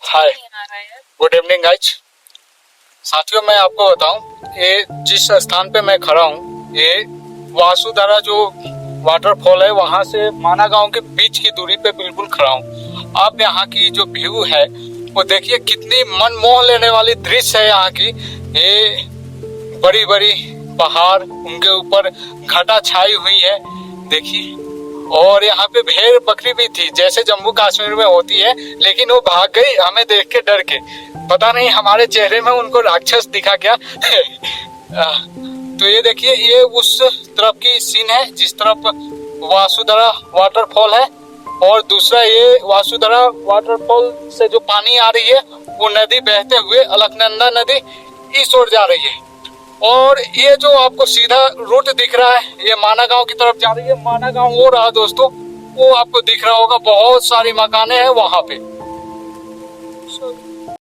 हाय, good evening guys. साथियों, मैं आपको बताऊं, ये जिस स्थान पे मैं खड़ा हूं, ये वासुधारा जो वाटरफॉल है, वहां से माना गांव के बीच की दूरी पे बिल्कुल खड़ा हूं। आप यहाँ की जो व्यू है वो देखिए, कितनी मन मोह लेने वाली दृश्य है यहाँ की। ये बड़ी बड़ी पहाड़, उनके ऊपर घटा छाई हुई है, देखिए। और यहाँ पे भेड़ बकरी भी थी, जैसे जम्मू कश्मीर में होती है, लेकिन वो भाग गई हमें देख के, डर के। पता नहीं हमारे चेहरे में उनको राक्षस दिखा क्या। तो ये देखिए, ये उस तरफ की सीन है जिस तरफ वासुधारा वाटरफॉल है, और दूसरा ये वासुधारा वाटरफॉल से जो पानी आ रही है वो नदी बहते हुए अलकनंदा नदी इस ओर जा रही है। और ये जो आपको सीधा रूट दिख रहा है, ये माना गांव की तरफ जा रही है। माना गांव वो रहा दोस्तों, वो आपको दिख रहा होगा, बहुत सारी मकाने हैं वहां पे।